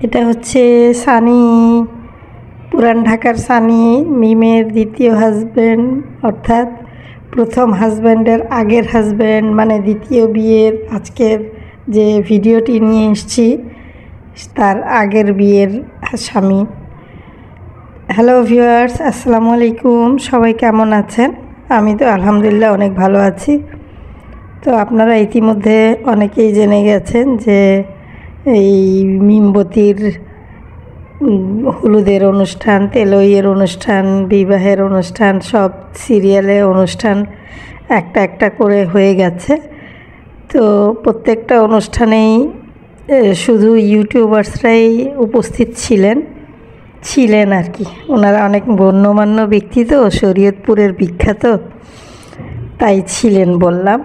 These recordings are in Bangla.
এটা হচ্ছে সানি, পুরান ঢাকার সানি, মিমের দ্বিতীয় হাজব্যান্ড, অর্থাৎ প্রথম হাজব্যান্ডের আগের হাজব্যান্ড, মানে দ্বিতীয় বিয়ের আজকের যে ভিডিওটি নিয়ে এসেছি তার আগের বিয়ের স্বামী। হ্যালো ভিউয়ার্স, আসসালামু আলাইকুম। সবাই কেমন আছেন? আমি তো আলহামদুলিল্লাহ অনেক ভালো আছি। তো আপনারা ইতিমধ্যে অনেকেই জেনে গেছেন যে এই মিমবতীর হলুদের অনুষ্ঠান, তেলইয়ের অনুষ্ঠান, বিবাহের অনুষ্ঠান, সব সিরিয়ালে অনুষ্ঠান একটা একটা করে হয়ে গেছে। তো প্রত্যেকটা অনুষ্ঠানেই শুধু ইউটিউবার্সরাই উপস্থিত ছিলেন আর কি। ওনারা অনেক গণ্যমান্য ব্যক্তি, তো শরীয়তপুরের বিখ্যাত, তাই ছিলেন বললাম।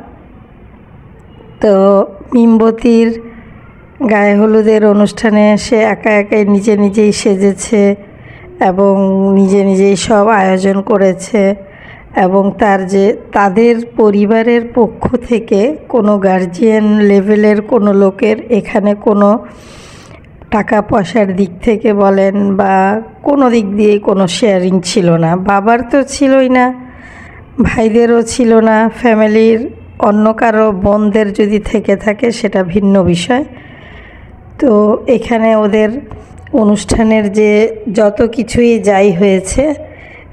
তো মিমবতীর গায়ে হলুদের অনুষ্ঠানে সে একা একাই নিজেই সেজেছে এবং নিজেই সব আয়োজন করেছে, এবং তাদের পরিবারের পক্ষ থেকে কোনো গার্জিয়ান লেভেলের কোনো লোকের এখানে কোনো টাকা পয়সার দিক থেকে বলেন বা কোনো দিক দিয়ে কোনো শেয়ারিং ছিল না। বাবার তো ছিলই না, ভাইদেরও ছিল না, ফ্যামিলির অন্য কারো বোনদের যদি থেকে থাকে সেটা ভিন্ন বিষয়। তো এখানে ওদের অনুষ্ঠানের যে যত কিছুই যাই হয়েছে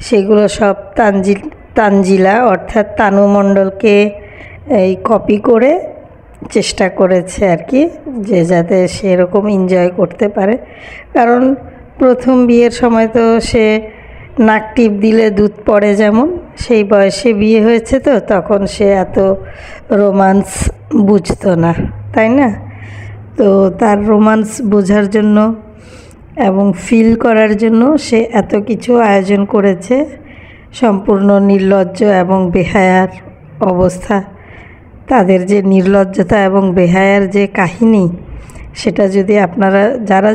সেগুলো সব তানজিলা অর্থাৎ তানু মণ্ডলকে এই কপি করে চেষ্টা করেছে আর কি, যে যাতে সেরকম এনজয় করতে পারে। কারণ প্রথম বিয়ের সময় তো সে নাক টিপ দিলে দুধ পড়ে, যেমন সেই বয়সে বিয়ে হয়েছে, তো তখন সে এত রোমান্স বুঝতো না, তাই না? তো তার রোমান্স বোঝার জন্য এবং ফিল করার জন্য সে এত কিছু আয়োজন করেছে। সম্পূর্ণ নির্লজ্জ এবং বেহায়ার অবস্থা, তাদের যে নির্লজ্জতা এবং বেহায়ার যে কাহিনী, সেটা যদি আপনারা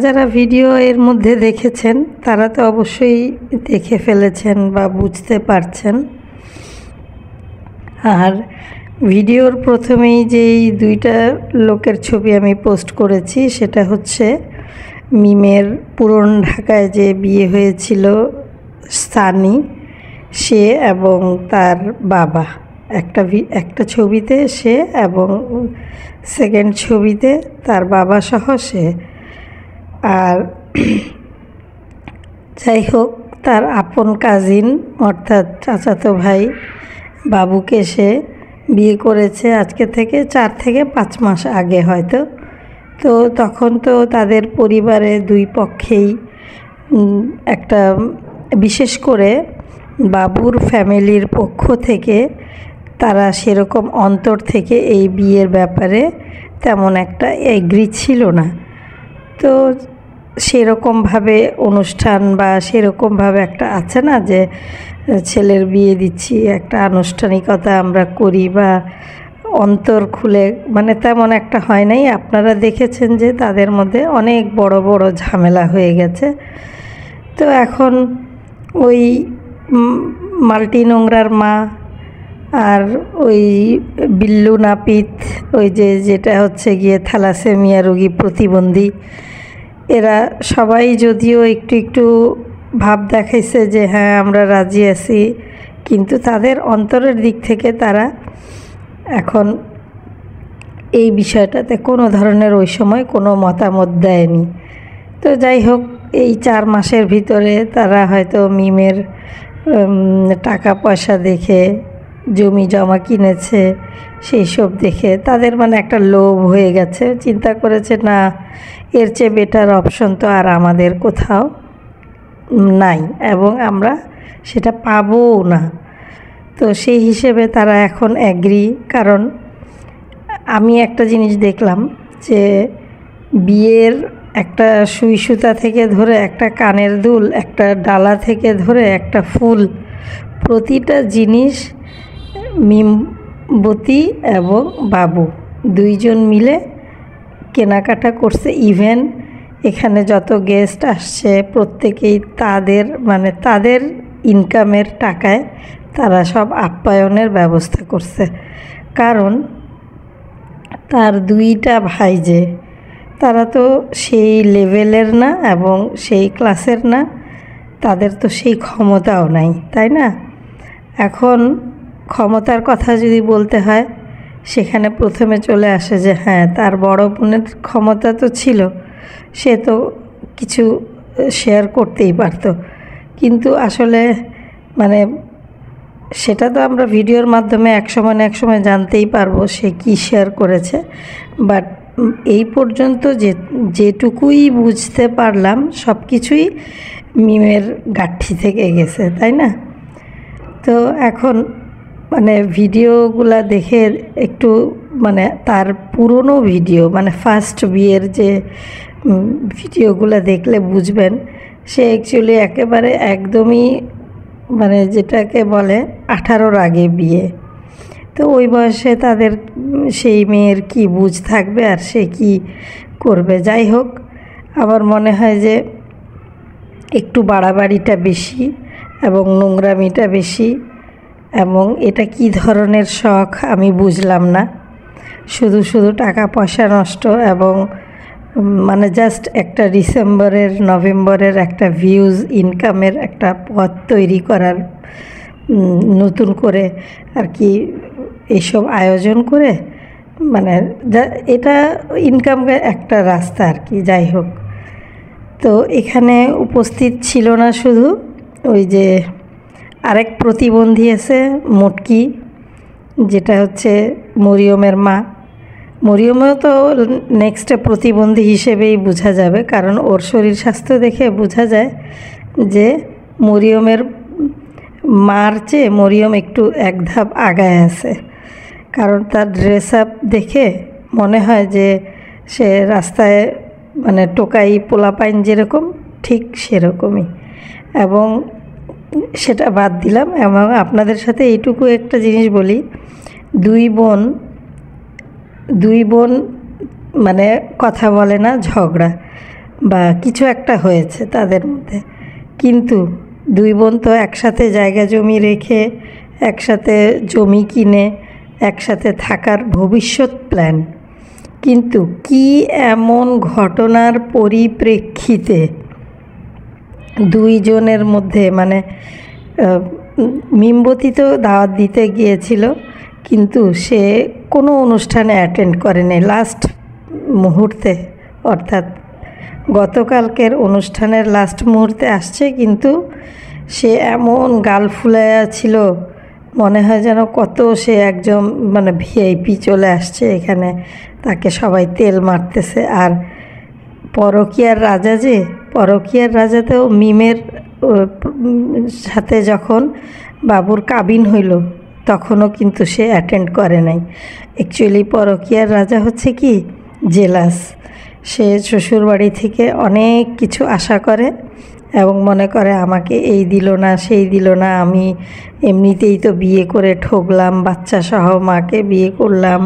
যারা ভিডিও এর মধ্যে দেখেছেন তারা তো অবশ্যই দেখে ফেলেছেন বা বুঝতে পারছেন। আর ভিডিওর প্রথমেই যেই দুইটা লোকের ছবি আমি পোস্ট করেছি সেটা হচ্ছে মিমের পুরান ঢাকায় যে বিয়ে হয়েছিল সানি, সে এবং তার বাবা, একটা ছবিতে সে এবং সেকেন্ড ছবিতে তার বাবা সহ সে। আর যাই হোক, তার আপন কাজিন অর্থাৎ চাচাতো ভাই বাবুকে সে বিয়ে করেছে আজকে থেকে 4 থেকে 5 মাস আগে হয়তো। তো তখন তো তাদের পরিবারে দুই পক্ষেই একটা, বিশেষ করে বাবুর ফ্যামিলির পক্ষ থেকে তারা সেরকম অন্তর থেকে এই বিয়ের ব্যাপারে তেমন একটা এগ্রি ছিল না। তো সেরকমভাবে অনুষ্ঠান বা সেরকমভাবে একটা আছে না যে ছেলের বিয়ে দিচ্ছি, একটা আনুষ্ঠানিকতা আমরা করি বা অন্তর খুলে, মানে তেমন একটা হয় নাই। আপনারা দেখেছেন যে তাদের মধ্যে অনেক বড় বড় ঝামেলা হয়ে গেছে। তো এখন ওই মাল্টি নোংরার মা আর ওই বিল্লু নাপিত, ওই যেটা হচ্ছে গিয়ে থ্যালাসেমিয়া রোগী প্রতিবন্ধী, এরা সবাই যদিও একটু ভাব দেখাইছে যে হ্যাঁ আমরা রাজি আছি, কিন্তু তাদের অন্তরের দিক থেকে তারা এখন এই বিষয়টাতে কোনো ধরনের ওই সময় কোনো মতামত দেয়নি। তো যাই হোক, এই 4 মাসের ভিতরে তারা হয়তো মিমের টাকা পয়সা দেখে, জমি জমা কিনেছে, সেই সব দেখে তাদের মানে একটা লোভ হয়ে গেছে। চিন্তা করেছে না, এর চেয়ে বেটার অপশন তো আর আমাদের কোথাও নাই এবং আমরা সেটা পাবোও না। তো সেই হিসেবে তারা এখন অ্যাগ্রি। কারণ আমি একটা জিনিস দেখলাম যে বিয়ের একটা সুই সুতা থেকে ধরে একটা কানের দুল, একটা ডালা থেকে ধরে একটা ফুল, প্রতিটা জিনিস মিমবতী এবং বাবু দুইজন মিলে কেনাকাটা করছে। ইভেন এখানে যত গেস্ট আসছে প্রত্যেকেই তাদের ইনকামের টাকায় তারা সব আপ্যায়নের ব্যবস্থা করছে। কারণ তার 2টা ভাই যে তারা তো সেই লেভেলের না এবং সেই ক্লাসের না, তাদের তো সেই ক্ষমতাও নাই, তাই না? এখন ক্ষমতার কথা যদি বলতে হয়, সেখানে প্রথমে চলে আসে যে হ্যাঁ, তার বড় বোনের ক্ষমতা তো ছিল, সে তো কিছু শেয়ার করতেই পারতো, কিন্তু আসলে মানে সেটা তো আমরা ভিডিওর মাধ্যমে একসময় না একসময় জানতেই পারবো সে কী শেয়ার করেছে। বাট এই পর্যন্ত যেটুকুই বুঝতে পারলাম সব কিছুই মিমের গাঠি থেকে গেছে, তাই না? তো এখন মানে ভিডিওগুলা দেখে একটু মানে তার পুরনো ভিডিও মানে ফার্স্ট বিয়ের যে ভিডিওগুলো দেখলে বুঝবেন সে অ্যাকচুয়ালি একেবারে একদমই মানে যেটাকে বলে 18-র আগে বিয়ে। তো ওই বয়সে তাদের সেই মেয়ের কি বুঝ থাকবে আর সে কি করবে। যাই হোক, আমার মনে হয় যে একটু বাড়াবাড়িটা বেশি এবং নোংরামিটা বেশি, এবং এটা কি ধরনের শখ আমি বুঝলাম না। শুধু শুধু টাকা পয়সা নষ্ট এবং মানে জাস্ট একটা ডিসেম্বরের নভেম্বরের একটা ভিউজ ইনকামের একটা পথ তৈরি করার নতুন করে আর কি এইসব আয়োজন করে মানে এটা ইনকামের একটা রাস্তা আর কি। যাই হোক, তো এখানে উপস্থিত ছিল না শুধু ওই যে আরেক প্রতিবন্ধী আছে মুটকি, যেটা হচ্ছে মরিয়মের মা। মরিয়মেও তো নেক্সটে প্রতিবন্ধী হিসেবেই বোঝা যাবে, কারণ ওর শরীর স্বাস্থ্য দেখে বোঝা যায় যে মরিয়মের মার চেয়ে মরিয়ম একটু এক ধাপ আগায় আছে, কারণ তার ড্রেস আপ দেখে মনে হয় যে সে রাস্তায় মানে টোকাই পোলাপাইন যেরকম ঠিক সেরকমই। এবং সেটা বাদ দিলাম, এবং আপনাদের সাথে এইটুকু একটা জিনিস বলি, দুই বোন মানে কথা বলে না, ঝগড়া বা কিছু একটা হয়েছে তাদের মধ্যে, কিন্তু দুই বোন তো একসাথে জায়গা জমি রেখে একসাথে জমি কিনে একসাথে থাকার ভবিষ্যৎ প্ল্যান। কিন্তু কি এমন ঘটনার পরিপ্রেক্ষিতে দুইজনের মধ্যে মানে মিমবতী তো দাওয়াত দিতে গিয়েছিল, কিন্তু সে কোনো অনুষ্ঠানে অ্যাটেন্ড করেনি। লাস্ট মুহূর্তে, অর্থাৎ গতকালকের অনুষ্ঠানের লাস্ট মুহূর্তে আসছে, কিন্তু সে এমন গাল ফুলাইয়া ছিল, মনে হয় যেন কত সে একজন মানে ভিআইপি চলে আসছে এখানে, তাকে সবাই তেল মারতেছে। আর পরকীয়ার রাজাতেও মিমের সাথে যখন বাবুর কাবিন হইল তখনও কিন্তু সে অ্যাটেন্ড করে নাই। অ্যাকচুয়ালি পরকীয়ার রাজা হচ্ছে কি জেলাস, সে শ্বশুরবাড়ি থেকে অনেক কিছু আশা করে এবং মনে করে আমাকে এই দিল না সেই দিল না, আমি এমনিতেই তো বিয়ে করে ঠকলাম, বাচ্চা সহ মাকে বিয়ে করলাম।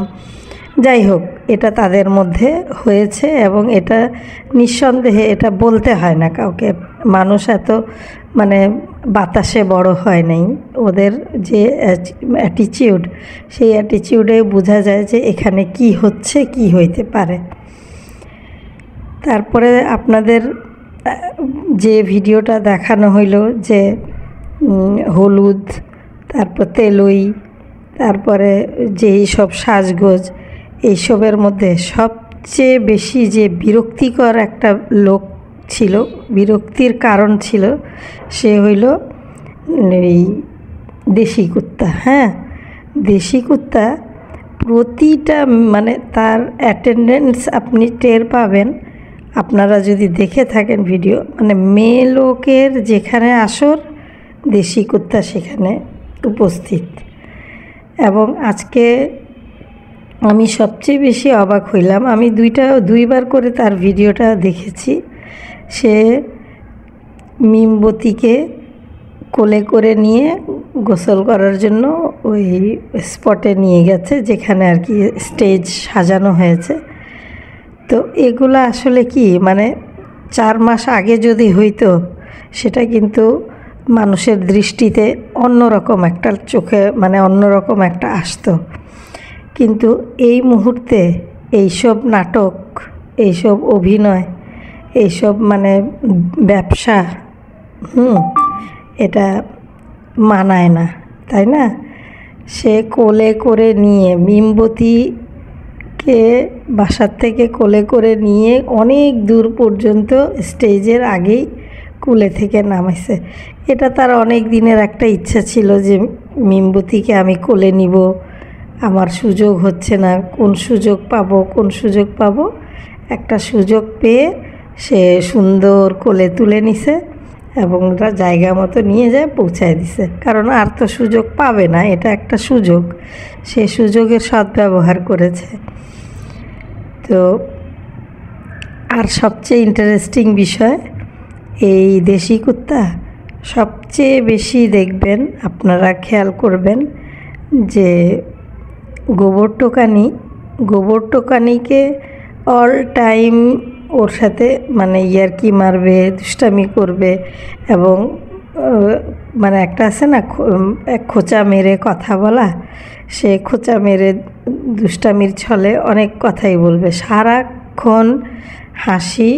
যাই হোক, এটা তাদের মধ্যে হয়েছে এবং এটা নিঃসন্দেহে এটা বলতে হয় না কাউকে। মানুষ এত মানে বাতাসে বড় হয় নাই, ওদের যে অ্যাটিচিউড সেই অ্যাটিচিউডে বোঝা যায় যে এখানে কি হচ্ছে কি হইতে পারে। তারপরে আপনাদের যে ভিডিওটা দেখানো হইল যে হলুদ, তারপর তেলই, তারপরে যেই সব সাজগোজ, এইসবের মধ্যে সবচেয়ে বেশি যে বিরক্তিকর একটা লোক ছিল, বিরক্তির কারণ ছিল, সে হইল এই দেশি কুত্তা। হ্যাঁ, দেশি কুত্তা প্রতিটা মানে তার অ্যাটেন্ডেন্স আপনি টের পাবেন আপনারা যদি দেখে থাকেন ভিডিও। মানে মেয়ে লোকের যেখানে আসর, দেশি কুত্তা সেখানে উপস্থিত। এবং আজকে আমি সবচেয়ে বেশি অবাক হইলাম, আমি দুইবার করে তার ভিডিওটা দেখেছি। সে মিমবতীকে কোলে করে নিয়ে গোসল করার জন্য ওই স্পটে নিয়ে গেছে যেখানে আর কি স্টেজ সাজানো হয়েছে। তো এগুলো আসলে কি মানে 4 মাস আগে যদি হইতো সেটা কিন্তু মানুষের দৃষ্টিতে অন্যরকম একটা চোখে মানে অন্যরকম একটা আসতো, কিন্তু এই মুহূর্তে এইসব নাটক এইসব অভিনয়, এইসব মানে ব্যবসা, এটা মানায় না, তাই না? সে কোলে করে নিয়ে মিমবতীকে বাসার থেকে কোলে করে নিয়ে অনেক দূর পর্যন্ত স্টেজের আগেই কুলে থেকে নামাইছে। এটা তার অনেক দিনের একটা ইচ্ছা ছিল যে মিমবতীকে আমি কোলে নিব, আমার সুযোগ হচ্ছে না, কোন সুযোগ পাবো। একটা সুযোগ পেয়ে সে সুন্দর কোলে তুলে নিছে এবং জায়গা মতো নিয়ে যায় পৌঁছায় দিছে। কারণ আর তো সুযোগ পাবে না, এটা একটা সুযোগ, সে সুযোগের সদ্ব্যবহার করেছে। তো আর সবচেয়ে ইন্টারেস্টিং বিষয়, এই দেশি কুত্তা সবচেয়ে বেশি দেখবেন, আপনারা খেয়াল করবেন যে গোবর টোকানিকে অল টাইম ওর সাথে মানে ইয়ার্কি মারবে, দুষ্টামি করবে এবং মানে একটা আছে না খোঁচা মেরে কথা বলা, সে খোঁচা মেরে দুষ্টামির ছলে অনেক কথাই বলবে, সারাক্ষণ হাসি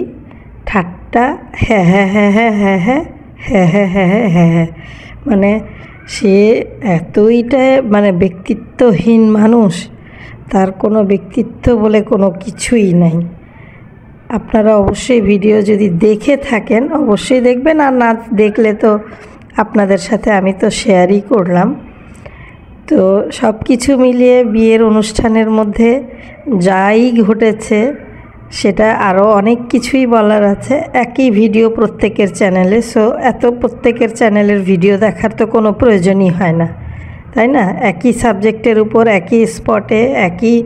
ঠাট্টা, হ্যাঁ হ্যাঁ হ্যাঁ হ্যাঁ হ্যাঁ হ্যাঁ হ্যাঁ হ্যাঁ হ্যাঁ হ্যাঁ হ্যাঁ হ্যাঁ, মানে সে এতইটা মানে ব্যক্তিত্বহীন মানুষ, তার কোনো ব্যক্তিত্ব বলে কোনো কিছুই নাই। আপনারা অবশ্যই ভিডিও যদি দেখে থাকেন অবশ্যই দেখবেন, আর না দেখলে তো আপনাদের সাথে আমি তো শেয়ারই করলাম। তো সব কিছু মিলিয়ে বিয়ের অনুষ্ঠানের মধ্যে যাই ঘটেছে সেটা আরও অনেক কিছুই বলার আছে, একই ভিডিও প্রত্যেকের চ্যানেলে, সো এত প্রত্যেকের চ্যানেলের ভিডিও দেখার তো কোনো প্রয়োজনই হয় না, তাই না? একই সাবজেক্টের উপর একই স্পটে একই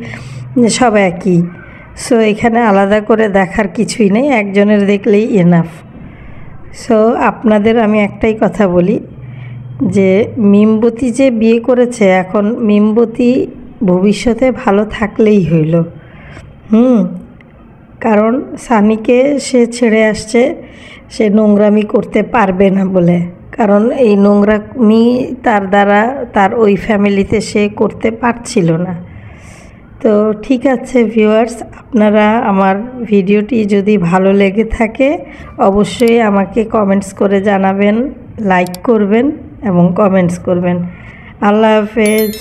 সব একই, সো এখানে আলাদা করে দেখার কিছুই নেই, একজনের দেখলেই এনাফ। সো আপনাদের আমি একটাই কথা বলি যে মিমবতী যে বিয়ে করেছে, এখন মিমবতী ভবিষ্যতে ভালো থাকলেই হইল। কারণ সানিকে সে ছেড়ে আসছে, সে নোংরামি করতে পারবে না বলে, কারণ এই নোংরামি তার দ্বারা তার ওই ফ্যামিলিতে সে করতে পারছিল না। তো ঠিক আছে ভিউয়ার্স, আপনারা আমার ভিডিওটি যদি ভালো লেগে থাকে অবশ্যই আমাকে কমেন্টস করে জানাবেন, লাইক করবেন এবং কমেন্টস করবেন। আল্লাহ হাফেজ।